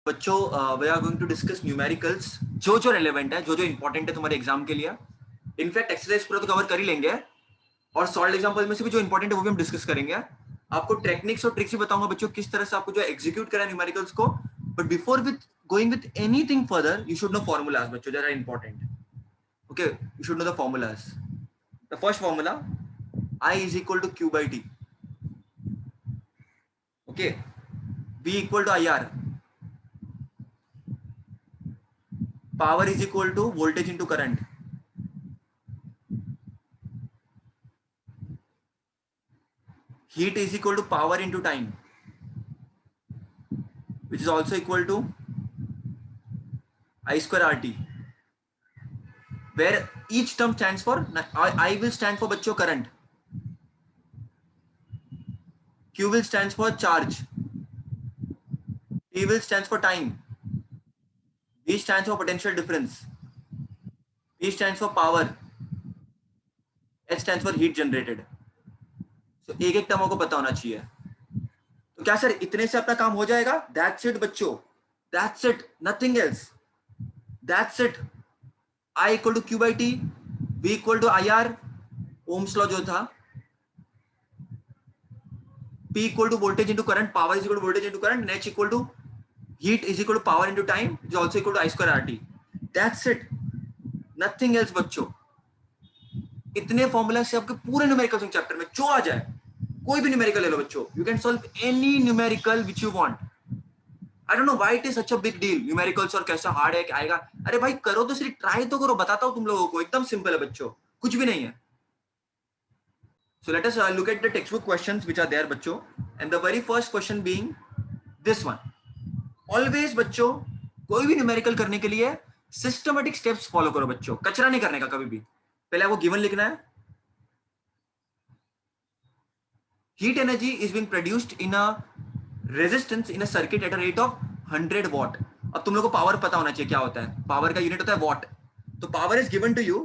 बच्चों we are going to discuss numericals, जो जो रेलेवेंट है, जो जो इंपॉर्टेंट है तुम्हारे एग्जाम के लिए. इनफैक्ट एक्सरसाइज पूरा तो कवर कर ही लेंगे, और सॉल्व एग्जांपल में से भी जो इंपॉर्टेंट है वो भी हम डिस्कस करेंगे. आपको टेक्निक्स और ट्रिक्स भी बताऊंगा बच्चों, किस तरह से आपको जो एग्जीक्यूट करा न्यूमेरिकल्स को. But before with going with anything further, you should know formulas बच्चों, that are important. Okay, you should know the formulas. The first formula, I is equal to Q by T. Okay, V equal to IR. Power is equal to voltage into current. Heat is equal to power into time, which is also equal to I square RT, where each term stands for, I will stand for बच्चों current, Q will stands for charge, T will stands for time, V stands for potential difference, P stands for power, H stands for heat generated. So एक एक term को पता होना चाहिए. तो क्या sir इतने से अपना काम हो जाएगा? That's it बच्चों, that's it, nothing else. That's it. I equal to Q by T, V equal to IR, Ohm's law जो था, P equal to voltage into current, power is equal to voltage into current, and H equal to heat is equal to power into time, which is also equal to I square RT. That's it. Nothing else बच्चों. इतने formula से आपके पूरे numerical chapter में जो आ जाए, कोई भी न्यूमेरिकल ले लो बच्चों, you can solve any numerical which you want. I don't know why it is such a big deal numericals, और कैसा हार्ड है, क्या आएगा. अरे भाई करो तो सिर्फ ट्राई तो करो, बताता हूं तुम लोगों को, एकदम सिंपल है बच्चों, कुछ भी नहीं है. So let us look at the textbook questions which are there बच्चों, and the very first question being this one. Always बच्चों, कोई भी न्यूमेरिकल करने के लिए सिस्टमेटिक स्टेप्स फॉलो करो बच्चों, कचरा नहीं करने का कभी भी. पहले आपको गिवन लिखना है. Heat energy is being produced in a resistance in a circuit at a rate of 100 what. अब तुम लोग को पावर पता होना चाहिए क्या होता है. पावर का यूनिट होता है वॉट. तो power is given to you.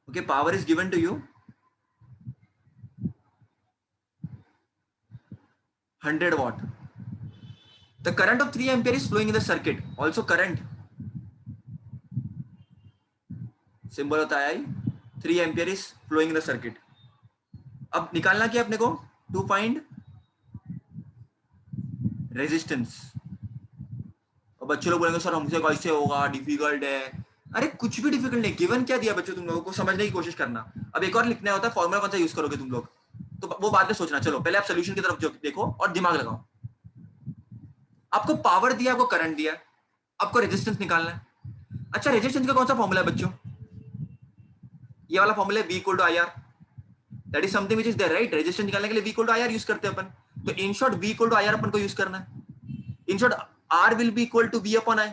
Okay, power is given to you 100 watt. The current of 3 ampere is flowing in the circuit. Also current symbol होता है 3 ampere is flowing in the circuit. अब निकालना क्या अपने को, to find resistance. और बच्चे लोग बोलेंगे सर हमसे कैसे होगा, डिफिकल्ट है. अरे कुछ भी डिफिकल्ट नहीं, गिवन क्या दिया बच्चों, तुम लोगों को समझने की कोशिश करना. अब एक और लिखना होता है, फॉर्मूला कौन सा यूज करोगे तुम लोग, तो वो बाद में सोचना. चलो पहले आप सोल्यूशन की तरफ देखो और दिमाग लगाओ. आपको पावर दिया, आपको करंट दिया, आपको रेजिस्टेंस निकालना है. अच्छा, रेजिस्टेंस का कौन सा फॉर्मूला है बच्चों? ये वाला फॉर्मूला है V equal to IR. That is something which is there, right. Resistance निकालने के लिए V equal to IR use करते हैं अपन. तो in short V equal to IR अपन को यूज करना है. In short R will be equal to V upon I.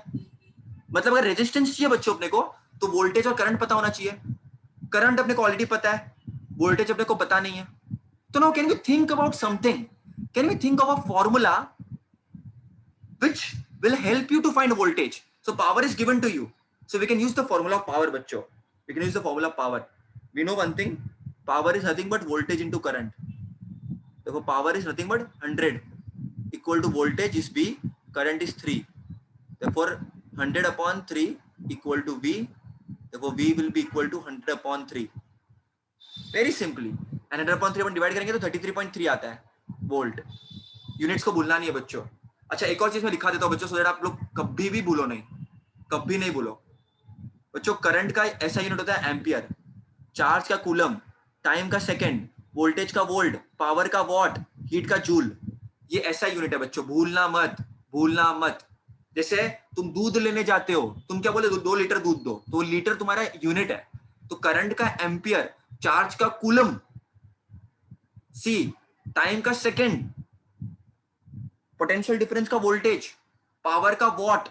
मतलब अगर रेजिस्टेंस चाहिए बच्चों अपने को, तो वोल्टेज और करंट पता होना चाहिए. करंट अपने को ऑलरेडी पता है, वोल्टेज अपने को पता नहीं है. तो now can we think about something, can we think of a formula which will help you to find voltage. So power is given to you, so we can use the formula of power bachcho. We can use the formula of power. We know one thing, power is nothing but voltage into current. Therefore power is nothing but 100 equal to voltage is V, current is 3. Therefore 100 upon 3 equal to V. Therefore V will be equal to 100 upon 3. Very simply, and 100 upon 3 upon divide करेंगे तो 33.3 आता है volt. Units को भूलना नहीं है बच्चों. अच्छा, एक और चीज मैं लिखा देता हूं बच्चों, सो दैट आप लोग कभी भी भूलो नहीं, कभी नहीं भूलो बच्चों. करंट का ऐसा यूनिट होता है एम्पियर, चार्ज का कूलम, टाइम का सेकंड, वोल्टेज का वोल्ट, पावर का वॉट, हीट का जूल. ये ऐसा यूनिट है बच्चों, भूलना मत, भूलना मत. जैसे तुम दूध लेने जाते हो, तुम क्या बोले 2 लीटर दूध दो, तो लीटर तुम्हारा यूनिट है. तो करंट का एम्पियर, चार्ज का कूलम सी, टाइम का सेकंड, पोटेंशियल डिफरेंस का वोल्टेज, पावर का वॉट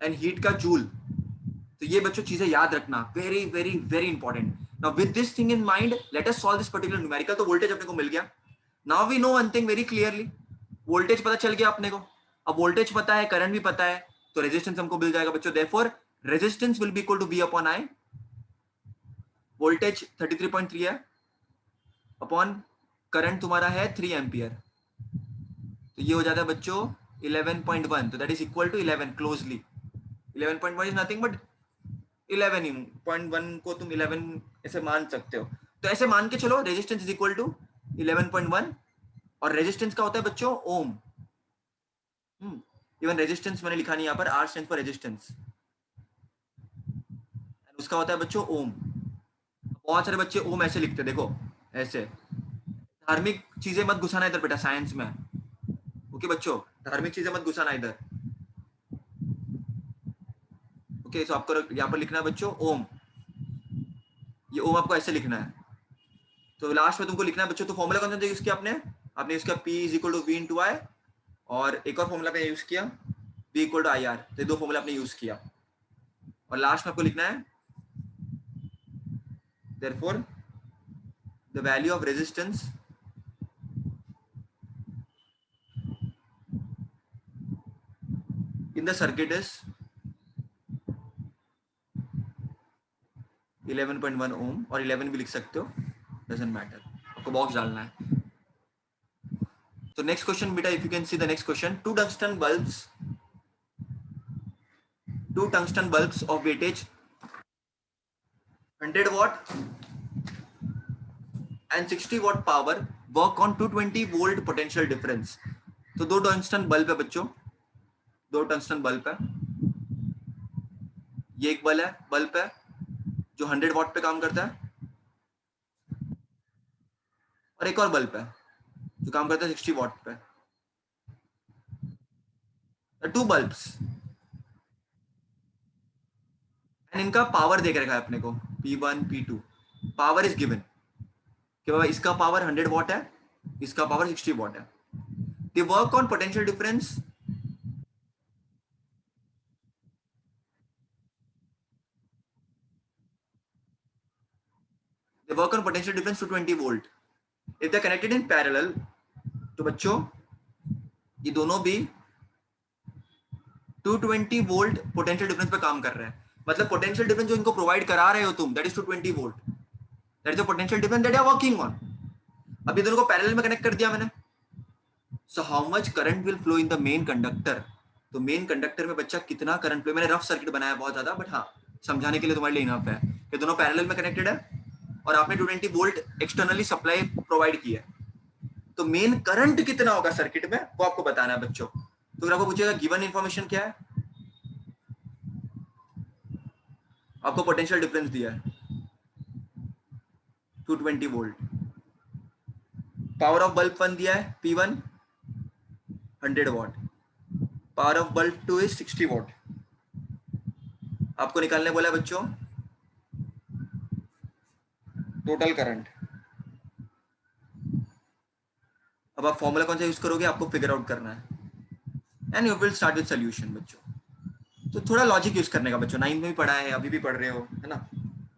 एंड हीट का जूल. तो ये बच्चों चीजें याद रखना, very very very important. Now with this thing in mind, let us solve this particular numerical. तो वोल्टेज अपने को मिल गया. Now we know one thing very clearly, voltage पता चल गया अपने को. अब वोल्टेज पता है, करंट भी पता है, तो रेजिस्टेंस हमको मिल जाएगा बच्चों. Therefore resistance will be equal to V upon I. Voltage 33.3 है अपॉन करंट तुम्हारा है 3 एम्पियर. तो ये हो जाता है बच्चों 11.1, तो that is equal to 11 closely. 11.1 is nothing but 11.1 को तुम 11 ऐसे मान सकते हो। तो ऐसे मान के चलो रेजिस्टेंस इज इक्वल टू 11.1, और रेजिस्टेंस का होता है बच्चों ओम। इवन रेजिस्टेंस मैंने लिखा नहीं यहाँ पर, आर स्टैंड्स फॉर रेजिस्टेंस, उसका होता है बच्चों ओम। बहुत सारे बच्चे ओम ऐसे लिखते, देखो ऐसे। धार्मिक चीजें मत घुसाना इधर बेटा साइंस में, ओके बच्चों, धार्मिक चीजें मत घुसाना इधर। ओके, तो आपको यहाँ पर लिखना है बच्चों ओम, ये ओम आपको ऐसे लिखना है। तो लास्ट में तुमको लिखना है बच्चों, तो फॉर्मूला कौन सा यूज किया आपने यूज किया P is equal to V into I, और एक और फॉर्मूला पे यूज किया V equal to I R. तो दो फॉर्मूला आपने यूज किया, और लास्ट में आपको लिखना है therefore the value of resistance in the circuit is 11.1 ohm, और 11 भी लिख सकते हो, doesn't matter, आपको बॉक्स डालना है। तो नेक्स्ट क्वेश्चन बेटा, if you can see the next question, two tungsten bulbs of weightage 100 watt and 60 watt power work on 220 volt potential difference। तो दो टंगस्टन बल्ब है बच्चों, दो टंगस्टन बल्ब है, ये एक बल्ब है जो 100 वाट पे काम करता है, और एक और बल्ब है जो काम करता है 60 वाट पे। टू बल्ब्स, एंड इनका पावर दे के रखा है अपने को, P1 P2, power is given कि बाबा इसका पावर 100 वाट है, इसका पावर 60 वाट है। They work on potential difference, they work on potential difference to 20 volt if they connected in parallel. तो बच्चों ये दोनों भी 220 वोल्ट पोटेंशियल डिफरेंस पे काम कर रहे हैं, मतलब पोटेंशियल डिफरेंस जो इनको प्रोवाइड करा रहे हो तुम, that is 220 volt, that is the potential difference that you are working on. अब ये दोनों को पैरेलल में कनेक्ट कर दिया मैंने, so how much current will flow in the main conductor. तो मेन कंडक्टर में बच्चा कितना करंट फ्लो, मैंने रफ सर्किट बनाया बहुत ज्यादा, बट हाँ समझाने के लिए तुम्हारे लिए इनफ है कि दोनों पैरेलल में कनेक्टेड है, और आपने 220 वोल्ट एक्सटर्नली सप्लाई प्रोवाइड की है। तो मेन करंट कितना होगा सर्किट में वो आपको बताना है बच्चों। तो अगर आपको पूछेगा गिवन इंफॉर्मेशन क्या है, आपको पोटेंशियल डिफरेंस दिया है 220 वोल्ट, पावर ऑफ बल्ब 1 दिया है P1 100 watt, power of bulb 2 is 60 watt. आपको निकालने बोला है बच्चों टोटल करंट। अब आप फॉर्मूला कौन सा यूज करोगे आपको फिगर आउट करना है, and you will start with solution बच्चों। तो थोड़ा लॉजिक यूज करने का बच्चों, 9th में भी पढ़ा है, अभी भी पढ़ रहे हो, है ना,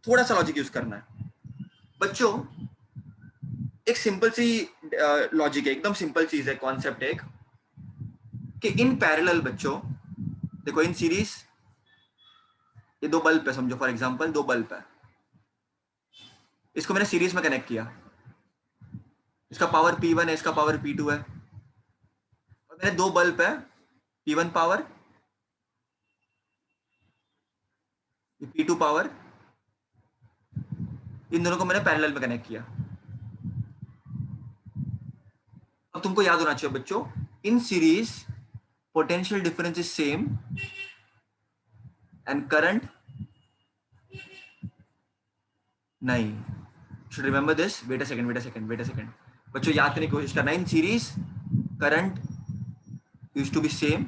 थोड़ा सा लॉजिक यूज करना है बच्चों। एक सिंपल सी लॉजिक है, एकदम सिंपल चीज है, कॉन्सेप्ट है एक, कि इन पैरेलल बच्चों देखो इन सीरीज ये दो बल्ब है, समझो फॉर एग्जांपल दो बल्ब है, इसको मैंने सीरीज में कनेक्ट किया, इसका पावर P1 है, इसका पावर P2 है, और मैंने दो बल्ब है P1 पावर P2 पावर, इन दोनों को मैंने पैरेलल में कनेक्ट किया। अब तुमको याद होना चाहिए बच्चों, in series potential difference is same and current नहीं, should remember this, wait a second बच्चों, याद करने की कोशिश करना, in series current used to be same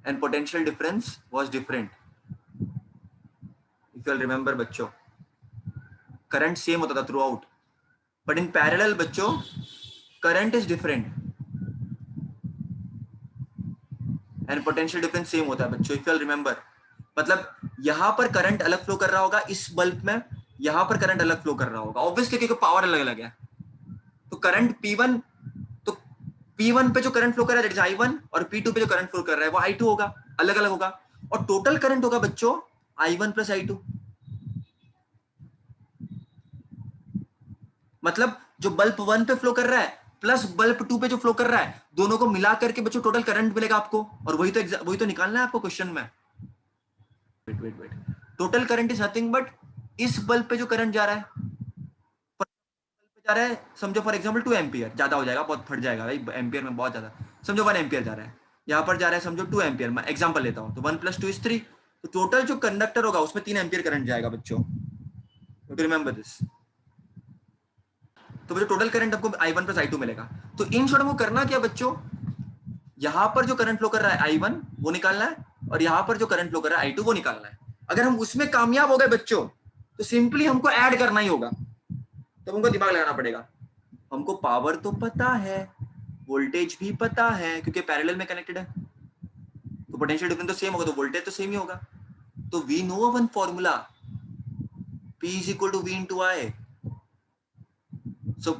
and potential difference was different, if you'll remember बच्चों, करंट सेम होता था throughout, but in parallel बच्चों current is different and potential difference same होता है बच्चों, इफ यू रिमेंबर। मतलब यहां पर करंट अलग फ्लो कर रहा होगा इस बल्ब में, यहां पर करंट अलग फ्लो कर रहा होगा, ऑब्वियसली क्योंकि पावर अलग अलग है। तो करंट P1, तो P1 पे जो करंट फ्लो कर रहा है दैट इज I1, और P2 पे जो करंट फ्लो कर रहा है वो I2 होगा, अलग अलग होगा, और टोटल करंट होगा बच्चों I1 प्लस I2। मतलब जो बल्ब 1 पे फ्लो कर रहा है प्लस बल्ब 2 पे जो फ्लो कर रहा है, दोनों को मिला करके बच्चों टोटल करंट मिलेगा आपको, और वही तो निकालना है आपको क्वेश्चन में। Wait total current is nothing but इस बल्ब पे जो करंट जा रहा है, समझो फॉर एग्जांपल 2 एम्पियर, ज्यादा हो जाएगा, बहुत फट जाएगा भाई एम्पियर में बहुत ज्यादा, समझो 1 एम्पियर जा रहा है, यहाँ पर जा रहा है समझो 2 एम्पियर, मैं एग्जांपल लेता हूँ, तो 1 + 2 = 3, तो टोटल जो कंडक्टर होगा उसमें 3 एम्पियर करंट जाएगा बच्चों, रिमेंबर दिस। तो बच्चों टोटल करंट आपको I1 + I2 मिलेगा। तो इन शॉर्ट में करना क्या बच्चों, यहाँ पर जो करंट फ्लो कर रहा है I1 वो निकालना है, और यहाँ पर जो करंट फ्लो कर रहा है I2 वो निकालना है। अगर हम उसमें कामयाब हो गए बच्चों, तो सिंपली हमको ऐड करना ही होगा, तो हमको दिमाग लगाना पड़ेगा। हमको पावर तो पता है, वोल्टेज भी पता है क्योंकि पैरेलल में कनेक्टेड है, तो पोटेंशियल डिफरेंस तो सेम होगा, तो वोल्टेज तो सेम ही होगा। तो we know one formula, P = V × I। So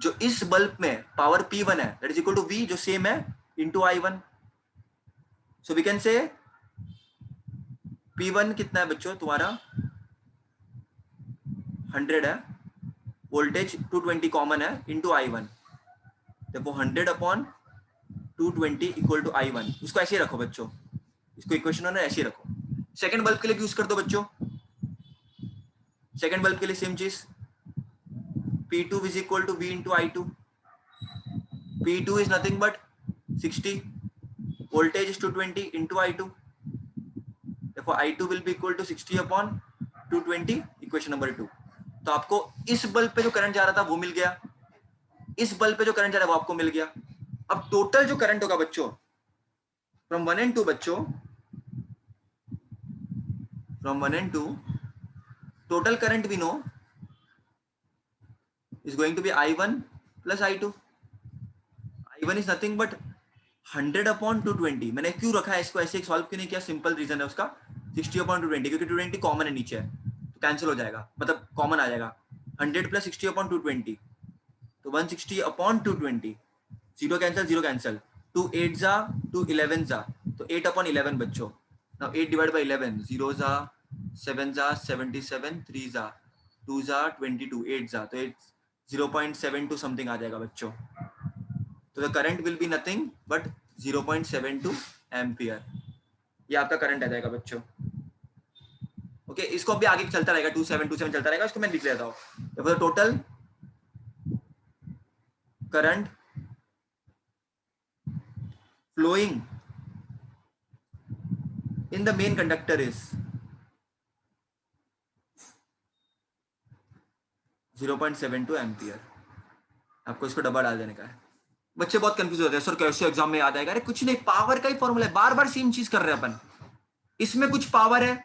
जो इस बल्ब में पावर P1 है, that is equal to V, जो सेम है, into I1। So we can say P1 कितना है बच्चों तुम्हारा 100 है, वोल्टेज 220 कॉमन है, इंटू I1, देखो 100/220 = I1। इसको ऐसे ही रखो बच्चों, इसको इक्वेशन में ऐसे ही रखो। सेकंड बल्ब के लिए यूज कर दो बच्चों, सेकंड बल्ब के लिए सेम चीज, P2 is equal to V into I2। P2 is nothing but 60, voltage is 220 into I2, therefore I2 will be equal to 60/220, equation number 2। तो आपको इस बल्ब पे जो करंट जा रहा था वो मिल गया, इस बल्ब पे जो करंट जा रहा है वो आपको मिल गया। अब टोटल जो करंट होगा बच्चों फ्रॉम 1 and 2 बच्चों, from 1 and 2 total current we know is going to be I1 plus I2। I1 is nothing but 100/220। मैंने क्यों रखा है इसको ऐसे, सॉल्व क्यों नहीं किया, सिंपल रीजन है उसका, 60/220, क्योंकि 220 कॉमन है नीचे, तो कैंसिल हो जाएगा, मतलब कॉमन आ जाएगा, 100 + 60/220, तो 160/220, 0 कैंसिल 0 कैंसिल, 2 8 जा 2 11 जा, तो 8/11 बच्चों। नाउ 8 डिवाइड बाय 11, 0 जा 7 जा 77, 3 जा 2 जा 22, 8 जा, तो 0.72 समथिंग आ जाएगा बच्चों। तो the current will be nothing but 0.72 ampere, ये आपका करंट आ जाएगा बच्चों। ओके, इसको अभी आगे चलता रहेगा, 2727 चलता रहेगा, इसको मैं लिख लेता हूँ। Total current flowing in the main conductor is 0.72 ampere. आपको इसको डबल डाल देने का है। बच्चे बहुत कंफ्यूज होते हैं, सर कैसे एग्जाम में याद आएगा? अरे कुछ नहीं, पावर का ही फॉर्मूला है, बार बार सेम चीज कर रहे हैं अपन। इसमें कुछ पावर है,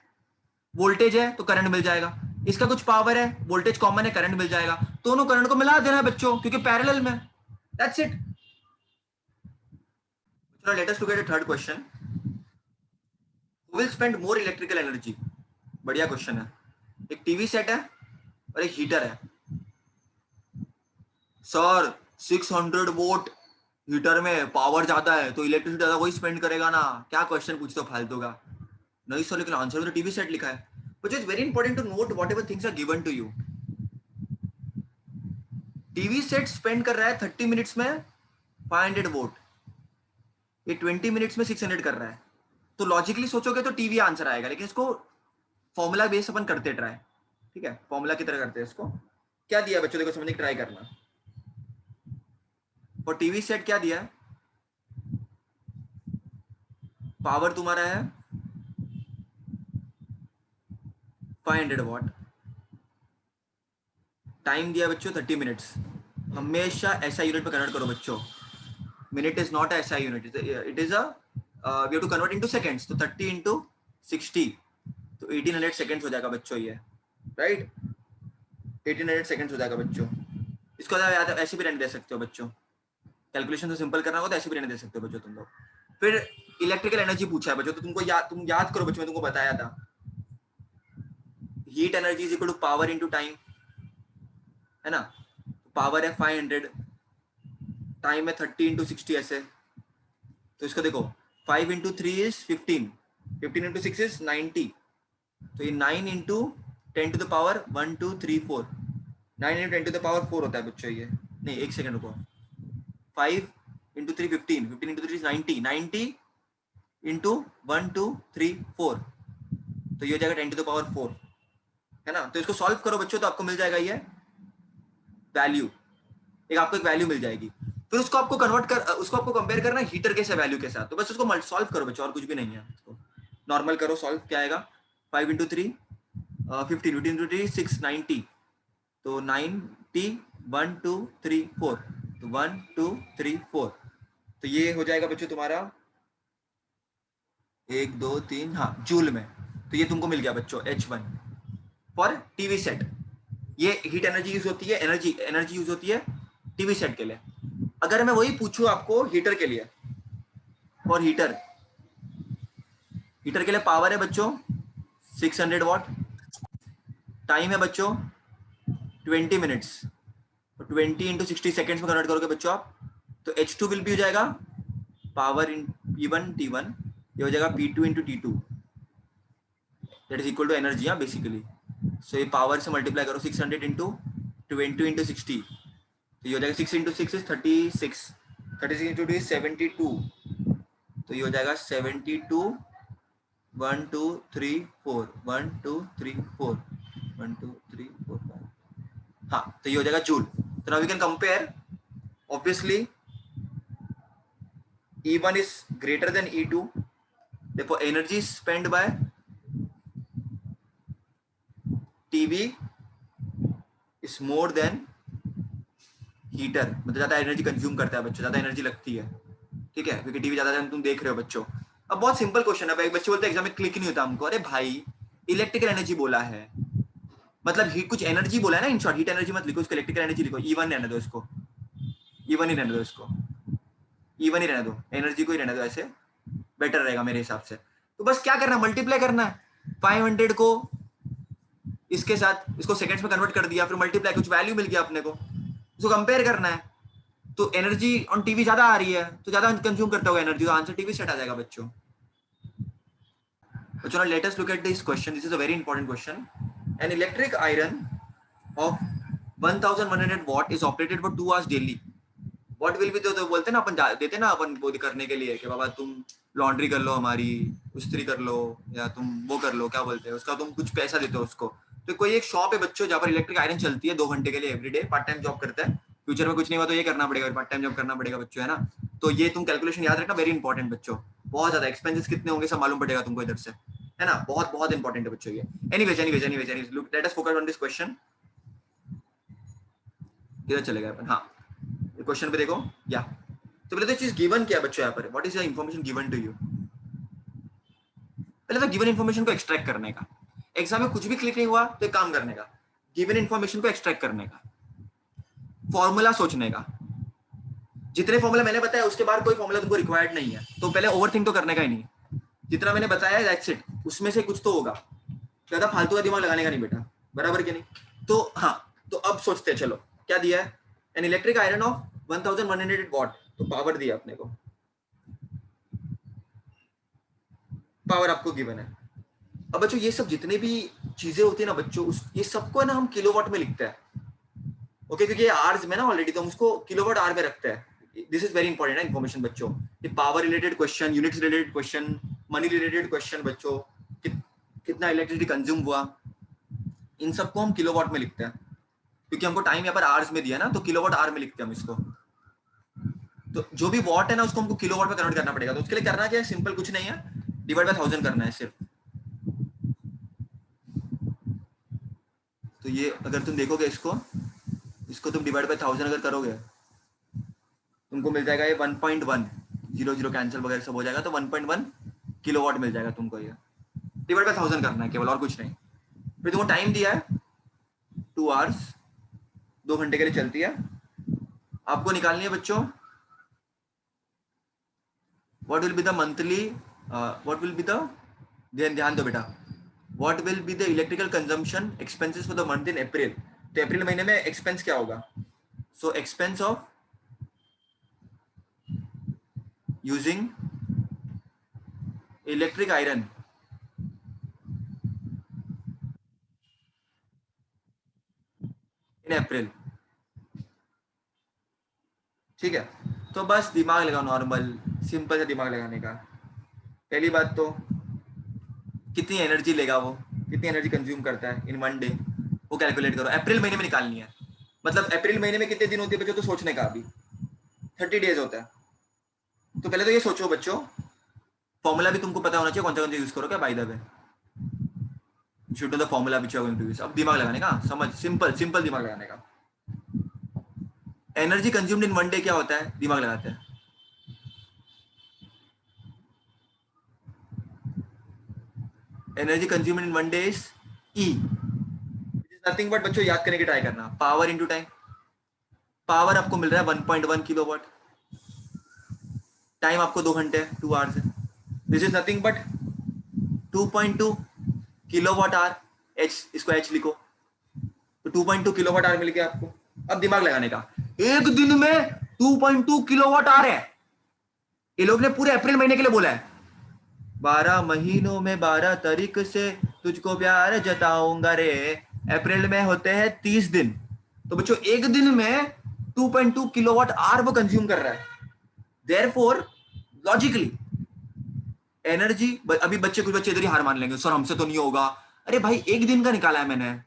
वोल्टेज है, तो करंट मिल जाएगा। इसका कुछ पावर है, वोल्टेज कॉमन है, करंट मिल जाएगा। दोनों करंट को मिला देना है बच्चों, क्योंकि पैरेलल में। That's it. चलो let us look at the third question. Who will spend more electrical energy? बढ़िया क्वेश्चन है। एक टीवी सेट है और एक हीटर है। सर 600 वोट हीटर में पावर ज्यादा है तो इलेक्ट्रिसिटी ज्यादा वही स्पेंड करेगा ना? क्या क्वेश्चन पूछते हो फालतू का? नहीं सर, लेकिन आंसर में तो टीवी सेट लिखा है। But it's very important to note whatever things are given to you. TV set spend कर रहा है 30 मिनट्स में 500 वोट, ये 20 मिनट्स में 600 कर रहा है। तो लॉजिकली सोचोगे तो टीवी आंसर आएगा, लेकिन इसको फॉर्मूला बेस अपन करते ट्राई, ठीक है? फॉर्मूला की तरह करते हैं इसको। क्या दिया बच्चों, देखो समझने की ट्राई करना। और टीवी सेट क्या दिया है? पावर तुम्हारा है 500 वॉट, टाइम दिया बच्चों 30 मिनट्स। हमेशा एसआई यूनिट पे कन्वर्ट करो बच्चों। Minute is not SI unit, it is a we have to convert into seconds. तो 30 × 60 तो 1800 सेकंड्स हो जाएगा बच्चों ये, राइट? 1800 सेकंड्स हो जाएगा बच्चों। इसको याद ऐसे भी रहने दे सकते हो बच्चों, कैलकुलेशन तो सिंपल करना होगा तो ऐसे भी रहने दे सकते हो बच्चों तुम लोग। फिर इलेक्ट्रिकल एनर्जी पूछा है बच्चों, तो तुम याद करो बच्चों, मैं तुमको बताया था heat energy is equal to power into time, है ना? पावर है 500, टाइम है 30 × 60 ऐसे। तो इसको देखो 5 × 3 इज 15, 15 × 6 इज 90, तो ये 9 × 10⁻⁴ 1 2 3 4, 9 × 10⁻⁴ होता है बच्चों ये। नहीं, एक सेकंड रुको, 5 इंटू 3 15, 15 इंटू 3 90, 90 इंटू 1 2 3 4, तो ये हो जाएगा 10 टू द पावर 4, है ना। तो इसको सॉल्व करो बच्चों, तो आपको मिल जाएगा ये वैल्यू, एक आपको एक वैल्यू मिल जाएगी। फिर उसको आपको कन्वर्ट कर, उसको आपको कंपेयर करना है हीटर के वैल्यू के साथ, तो बस उसको सॉल्व करो बच्चों, और कुछ भी नहीं है। उसको नॉर्मल करो सॉल्व, क्या आएगा, 5 इंटू 3 15, 15 इंटू 3 6 90, तो 90 1 2 3 4, तो 1 2 3 4, तो ये हो जाएगा बच्चों तुम्हारा 1 2 3, हाँ जूल में। तो ये तुमको मिल गया बच्चों H1 फॉर टीवी सेट। ये हीट एनर्जी यूज होती है, एनर्जी एनर्जी यूज होती है टीवी सेट के लिए। अगर मैं वही पूछूं आपको हीटर के लिए, फॉर हीटर, हीटर के लिए पावर है बच्चों 600 वॉट, टाइम है बच्चों 20 मिनट्स, तो 20 इंटू 60 सेकेंड्स में कन्वर्ट करोगे बच्चों आप, तो H2 विल भी हो जाएगा पावर इन P1 T1, ये हो जाएगा P2 into T2, that is equal to energy, हाँ बेसिकली। सो ये पावर से मल्टीप्लाई करो 600 इंटू 20 इंटू 60, तो ये हो जाएगा 6 इंटू 6 इज 36, 36 इंटू 2 इज 72, तो ये हो जाएगा 72 1 2 3 4 1 2 3 4 1 2 3 4 5, हाँ तो ये हो जाएगा जूल। तो now we can compare, obviously E1 is greater than E2, therefore energy spent by TV is more than heater, मतलब ज्यादा एनर्जी कंज्यूम करता है बच्चों, ज्यादा एनर्जी लगती है, ठीक है, क्योंकि टीवी ज्यादा तुम देख रहे हो बच्चों। अब बहुत सिंपल क्वेश्चन है, एक बच्चे बोलते हैं एग्जाम में क्लिक नहीं होता हमको, अरे भाई इलेक्ट्रिकल एनर्जी बोला है, मतलब कुछ एनर्जी बोला है ना, इन शॉर्ट हीट एनर्जी मत लिखो, उसको इलेक्ट्रिकल एनर्जी लिखो, E1 रहने दो इसको, E1 ही रहने दो इसको, E1 ही रहने दो, एनर्जी को ही रहने दो, ऐसे बेटर रहेगा मेरे हिसाब से। तो बस क्या करना है, मल्टीप्लाई करना है 500 को इसके साथ, इसको सेकंड्स में कन्वर्ट कर दिया, फिर मल्टीप्लाई, कुछ वैल्यू मिल गया अपने को, इसको कंपेयर करना है, तो एनर्जी ऑन टीवी ज्यादा आ रही है, तो ज्यादा कंज्यूम करता होगा एनर्जी, तो आंसर टीवी सेट आ जाएगा बच्चों। बच्चों late us look at this question, this is a very important question. An electric iron of 1100 watt is operated for 2 hours daily. What will be, तो बोलते ना अपन देते ना अपन वो करने के लिए कि बाबा तुम लॉन्ड्री कर लो, हमारी इस्त्री कर लो, या तुम वो कर लो, क्या बोलते हैं उसका, तुम कुछ पैसा देते हो उसको। तो कोई एक शॉप है बच्चों जहाँ पर इलेक्ट्रिक आयरन चलती है 2 घंटे के लिए एवरीडे, पार्ट टाइम जॉब करता है, फ्यूचर में कुछ नहीं हुआ तो ये करना पड़ेगा, पार्ट टाइम जॉब करना पड़ेगा बच्चों, है ना। तो ये तुम कैलकुलेशन याद रखना, वेरी इंपॉर्टेंट बच्चों, बहुत ज्यादा एक्सपेंसेस कितने होंगे सब मालूम पड़ेगा तुमको इधर से, है ना, बहुत बहुत इंपॉर्टेंट है बच्चों ये। Anyways look let us focus on this question. किधर चले गए अपन, हाँ क्वेश्चन पे देखो, या तो पहले तो चीज गिवन क्या है बच्चों, यहाँ पर what is the information given to you, पहले तो गिवन इंफॉर्मेशन को एक्सट्रैक्ट करने का, एग्जाम में कुछ भी क्लिक नहीं हुआ तो एक काम करने का, गिवन इंफॉर्मेशन को एक्सट्रैक्ट करने का, फॉर्मूला सोचने का, जितने फॉर्मूला मैंने बताया उसके बाद कोई फॉर्मूला तुमको रिक्वायर्ड नहीं है, तो पहले ओवरथिंक तो करने का ही नहीं, जितना मैंने बताया दैट्स इट, उसमें से कुछ तो होगा, ज्यादा फालतू का दिमाग लगाने का नहीं बेटा, बराबर कि नहीं। तो हाँ, तो अब सोचते हैं, चलो क्या दिया है, an electric iron of 1100 what, तो पावर दिया अपने को, पावर आपको गिवन है। अब बच्चों ये सब जितने भी चीजें होती है ना बच्चों, ये सबको ना हम किलोवाट में लिखते हैं, ओके, क्योंकि ये आर्स में ना ऑलरेडी, तो हम उसको किलोवाट आर में रखते हैं। दिस इज वेरी इंपॉर्टेंट है इन्फॉर्मेशन बच्चों, ये power related question, units related question, money related question बच्चों, कितना इलेक्ट्रिसिटी कंज्यूम हुआ, इन सबको हम किलोवाट में लिखते हैं, क्योंकि हमको टाइम यहाँ पर आवर्स में दिया ना, तो किलोवाट आर में लिखते हैं हम इसको। तो जो भी वॉट है ना उसको हमको किलोवाट में कन्वर्ट करना पड़ेगा, तो उसके लिए करना क्या है, सिंपल कुछ नहीं है, डिवाइड बाय 1000 करना है सिर्फ। तो ये अगर तुम देखोगे इसको, इसको तुम डिवाइड बाय 1000 अगर करोगे, तुमको मिल जाएगा ये 1.1, 0 कैंसिल वगैरह सब हो जाएगा, तो 1.1 किलोवाट मिल जाएगा तुमको, ये डिवाइड बाय 1000 करना है केवल, और कुछ नहीं। फिर तुमको टाइम दिया है 2 आवर्स, 2 घंटे के लिए चलती है, आपको निकालनी है बच्चों what will be the monthly, what will be the, ध्यान दो बेटा, what will be the electrical consumption expenses for the month in April, तो अप्रैल महीने में एक्सपेंस क्या होगा, so expense of using electric iron in April, ठीक है, तो बस दिमाग लगाओ, नॉर्मल सिंपल सा दिमाग लगाने का। पहली बात तो कितनी एनर्जी लेगा वो, कितनी एनर्जी कंज्यूम करता है इन वन डे, वो कैलकुलेट करो। अप्रैल महीने में निकालनी है, मतलब अप्रैल महीने में कितने दिन होते हैं बच्चों, तो सोचने का अभी 30 डेज होता है। तो पहले तो ये सोचो बच्चों, फॉर्मूला भी तुमको पता होना चाहिए कौन सा यूज करो क्या, by the way should know the formula which you are going to use. अब दिमाग लगाने का, समझ, सिंपल सिंपल दिमाग लगाने का। Energy consumed in one day क्या होता है, दिमाग लगाते हैं। Energy consumed in one day is E, nothing but बच्चों याद करने की ट्राई करना, पावर इनटू टाइम। पावर आपको मिल रहा है 1.1 किलोवाट, टाइम आपको 2 घंटे 2 आवर्स है। This is nothing but 2.2 kilowatt hour. H, इसको एच लिखो, तो 2.2 किलोवाट आवर मिल गया आपको। अब दिमाग लगाने का, एक दिन में 2.2 किलोवाट आवर है। ये लोग ने पूरे अप्रैल महीने के लिए बोला है, 12 महीनों में 12 तारीख से तुझको प्यार जताऊंगा रे। अप्रैल में होते हैं 30 दिन, तो बच्चों एक दिन में 2.2 किलोवाट आवर वो कंज्यूम कर रहा है। देयरफॉर लॉजिकली एनर्जी, अभी बच्चे, कुछ बच्चे इधर ही हार मान लेंगे, सर हमसे तो नहीं होगा। अरे भाई एक दिन का निकाला है मैंने,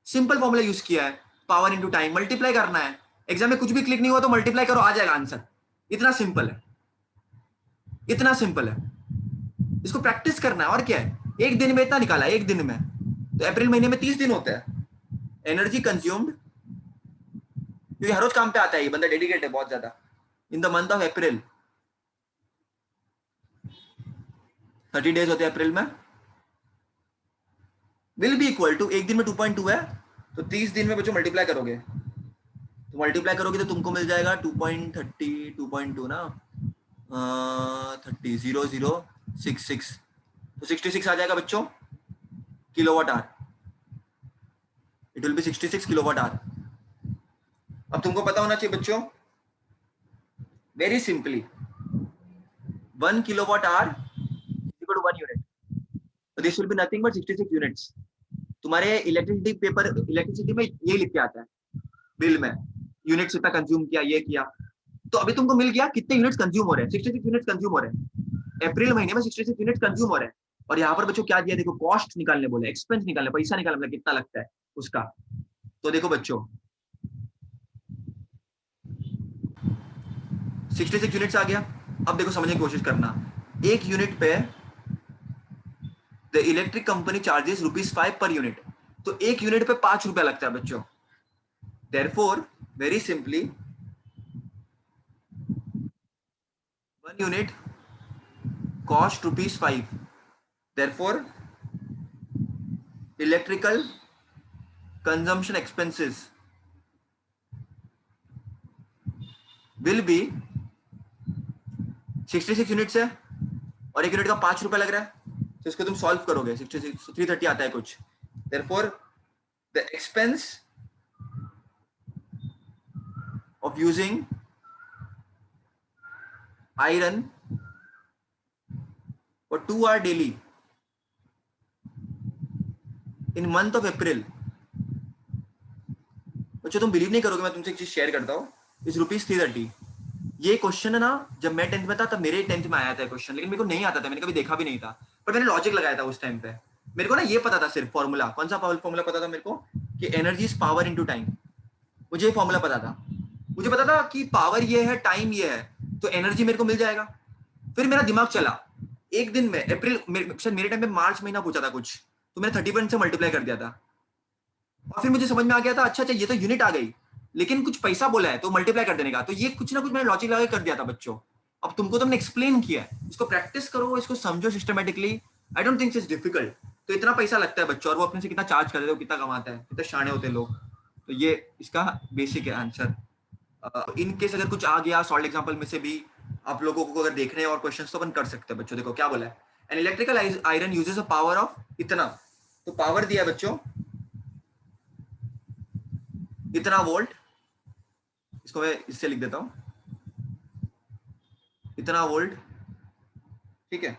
सिंपल फॉर्मूला यूज किया है, पावर इंटू टाइम, मल्टीप्लाई करना है। एग्जाम में कुछ भी क्लिक नहीं हुआ तो मल्टीप्लाई करो, आ जाएगा आंसर। इतना सिंपल है, इतना सिंपल है। इसको प्रैक्टिस करना है और क्या है। एक दिन में इतना निकाला है, एक दिन में, तो अप्रैल महीने में 30 दिन होते हैं। एनर्जी कंज्यूम्ड, क्योंकि हर रोज काम पे आता है ये बंदा, डेडिकेट है बहुत ज्यादा। In the month of April, 30 days होते हैं अप्रैल में, विल बी इक्वल टू, एक दिन में 2.2 है तो 30 दिन में बच्चों मल्टीप्लाई करोगे, तो मल्टीप्लाई करोगे तो तुमको मिल जाएगा 2.30, 2.2 ना, 30, 0, 0, 6, 6, तो 66 आ जाएगा बच्चों kilowatt hour. It will be 66 kilowatt hour. अब तुमको पता होना चाहिए बच्चों, very simply 1 kilowatt hour equal to 1 unit, तो this will be nothing but 66 units. तुम्हारे इलेक्ट्रिसिटी पेपर, इलेक्ट्रिसिटी में ये लिख के आता है बिल में, यूनिट्स इतना कंज्यूम किया, ये किया। तो अभी तुमको मिल गया कितने यूनिट्स कंज्यूम हो रहे हैं, 66 यूनिट्स कंज्यूम हो रहे हैं अप्रैल महीने में, 66 यूनिट्स कंज्यूम हो रहे हैं। और यहाँ पर बच्चों क्या दिया, देखो कॉस्ट निकालने बोले, एक्सपेंस निकालने, पैसा निकालने बोले, कितना लगता है उसका। तो देखो बच्चों 66 यूनिट्स आ गया। अब देखो समझने की कोशिश करना, एक यूनिट पे the electric company charges ₹5 per unit, तो एक यूनिट पे 5 रुपया लगता है बच्चों। Therefore very simply 1 unit cost ₹5। Therefore electrical consumption expenses will be 66 units है और एक यूनिट का 5 रुपया लग रहा है, तो इसको तुम सॉल्व करोगे, 66 330 आता है कुछ। Therefore the expense of using iron for 2 hours daily in month of April। बच्चों तुम बिलीव नहीं करोगे, मैं तुमसे एक चीज शेयर करता हूँ, इस ₹330। ये क्वेश्चन है ना, जब मैं 10th में था तब मेरे 10th में आया था क्वेश्चन, लेकिन मेरे को नहीं आता था, मैंने कभी देखा भी नहीं था, पर मैंने लॉजिक लगाया था उस टाइम पे। मेरे को ना ये पता था सिर्फ फॉर्मूला, कौन सा फॉर्मूला पता था मेरे को, कि energy is power into time. मुझे ये फॉर्मूला पता था, मुझे पता था कि पावर ये है, टाइम ये है, तो एनर्जी मेरे को मिल जाएगा। फिर मेरा दिमाग चला, एक दिन में अप्रैल, मेरे टाइम में मार्च महीना पूछा था कुछ, तो मैंने 31 से मल्टीप्लाई कर दिया था। और फिर मुझे समझ में आ गया था, अच्छा अच्छा ये तो यूनिट आ गई, लेकिन कुछ पैसा बोला है तो मल्टीप्लाई कर देने का, तो ये कुछ ना कुछ मैंने लॉजिक लगा कर दिया था बच्चों। अब तुमको तो मैंने एक्सप्लेन किया है, इसको प्रैक्टिस करो, इसको समझो systematically. I don't think it's difficult. तो इतना पैसा लगता है बच्चों, और वो अपने से कितना चार्ज कर देते हो, कितना कमाता है, कितने शाणे होते हैं लोग। तो ये इसका बेसिक है आंसर। इन केस अगर कुछ आ गया सॉल्ड एग्जांपल में से भी, आप लोगों को अगर देखने हैं और क्वेश्चंस, तो अपन कर सकते हैं बच्चों। देखो क्या बोला है, an electrical iron uses a power of इतना, तो पावर दिया बच्चों इतना वोल्ट, इसको मैं इससे लिख देता हूं, इतना वोल्ट, ठीक है।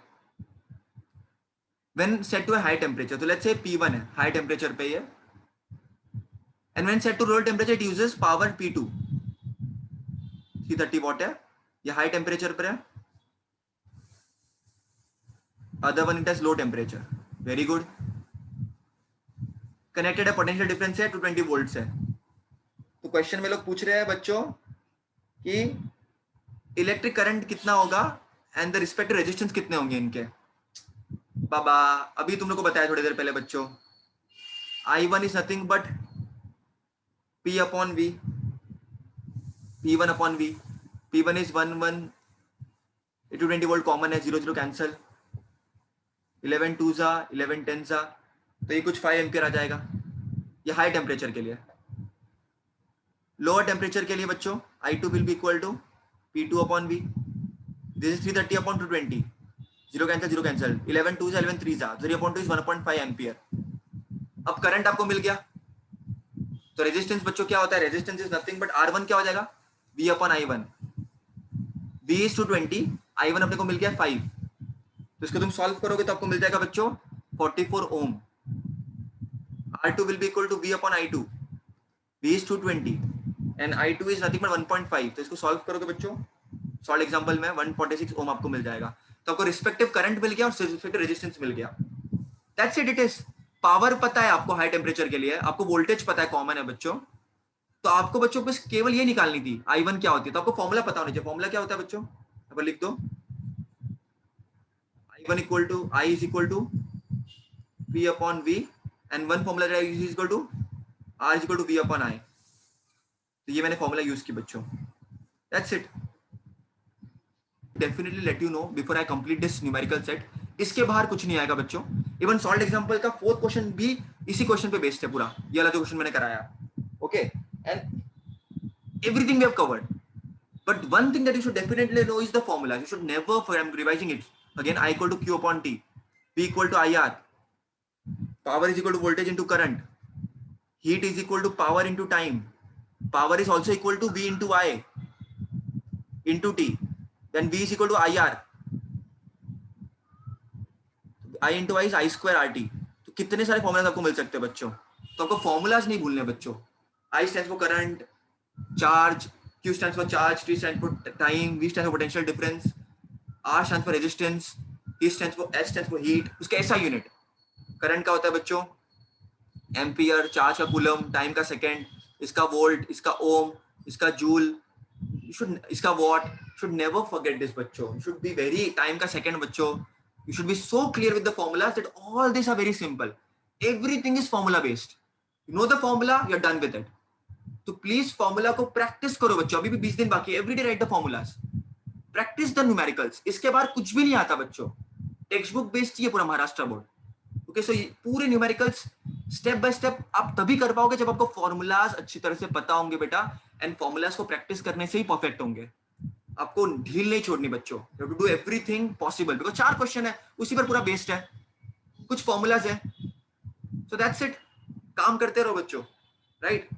When set to a high temperature, तो लेट्स से P1 है, हाई टेम्परेचर पे ये, and when set to lower temperature it uses power P2, 330 watt है, ये हाई टेम्परेचर पर है, other one it has low temperature. Very good. Connected है, पोटेंशियल डिफरेंस है 220 वोल्ट्स है। तो क्वेश्चन में लोग पूछ रहे हैं बच्चों कि इलेक्ट्रिक करंट कितना होगा एंड द रिस्पेक्टिव रेजिस्टेंस कितने होंगे इनके। बाबा अभी तुम लोग को बताया थोड़ी देर पहले बच्चों, I1 is nothing but P upon V, P1 upon V। P1 is 1 220 volt common है, 0 0 कैंसल, 11 2 जा 11 10 जा, तो ये कुछ 5 एम्पियर आ जाएगा। ये हाई टेम्परेचर के लिए। लोअर टेम्परेचर के लिए बच्चों I2 will be equal to P2 upon V। This is 330 upon 220, 0 cancel 0 cancel, 11 2 जा 11 3 जा, 0 अपॉन 2 इज 1.5 एम्पियर। अब करंट आपको मिल गया, तो रेजिस्टेंस बच्चों क्या होता है, resistance is nothing but R1 क्या हो जाएगा, V upon I1। V is 220, I1 अपने को मिल गया 5, तो इसको तुम सॉल्व करोगे तो आपको मिल जाएगा बच्चों 44 ohm. R2 will be equal to V upon I2, V is 220 and I2 is nothing but 1.5, तो इसको सॉल्व करोगे बच्चों, सॉल्व एग्जांपल में 146 ओम आपको मिल जाएगा। तो आपको रिस्पेक्टिव करंट मिल गया और रिस्पेक्टिव रेजिस्टेंस मिल गया। That's it, it is. Power पता है आपको हाई टेम्परेचर के लिए, आपको वोल्टेज पता है, कॉमन है बच्चों, तो आपको बच्चों बस केवल ये निकालनी थी I1 क्या होती है, तो आपको फॉर्मूला पता होना चाहिए। फॉर्मूला क्या होता है बच्चों, अब लिख दो, I1 equal to I is equal to P upon V and one formula is equal to R is equal to V upon I। तो ये मैंने फॉर्मूला यूज की बच्चों, that's it. Definitely let you know before I complete this numerical set, इसके बाहर कुछ नहीं आएगा बच्चों। इवन सॉल्व एग्जांपल का 4th क्वेश्चन भी इसी क्वेश्चन पे बेस्ड है पूरा, ये वाला जो क्वेश्चन मैंने कराया, okay, and everything we have covered. But one thing that you should definitely know is the formula, you should never, for I am revising it again, I equal to Q upon T, P equal to IR, power is equal to voltage into current, heat is equal to power into time, power is also equal to V into I into T, then V is equal to IR, I into I is I square RT। तो कितने सारे formulas आपको मिल सकते हैं बच्चों, तो आपको formulas नहीं भूलने बच्चों। I stands for current, charge, Q stands for charge, T stands for time, V stands for potential difference, R stands for resistance, S stands for heat। उसका ऐसा यूनिट, करंट का होता है बच्चों एम्पियर, चार्ज का कूलम, टाइम का second, इसका volt, इसका ओम, इसका जूल, you should, इसका what, should never forget this बच्चों, you should be very, time का सेकेंड बच्चों, you should be so clear with the formulas that all these are very simple, everything is formula based, you know the formula, you're done with it। तो please formula को practice करो बच्चों, अभी भी 20 दिन बाकी है, everyday right the formulas, practice the numericals. इसके बाद कुछ भी नहीं आता बच्चों, टेक्स्ट बुक बेस्ड ये पूरा महाराष्ट्र बोर्ड, ओके। सो पूरे न्यूमेरिकल्स स्टेप बाय स्टेप आप तभी कर पाओगे जब आपको फॉर्मूलाज अच्छी तरह से पता होंगे बेटा, एंड फॉर्मूलाज को प्रैक्टिस करने से ही परफेक्ट होंगे। आपको ढील नहीं छोड़नी बच्चों, you have to do everything possible, because 4 question है, उसी पर पूरा बेस्ड है, कुछ फॉर्मूलाज है, सो दैट्स इट। काम करते रहो बच्चों, राइट।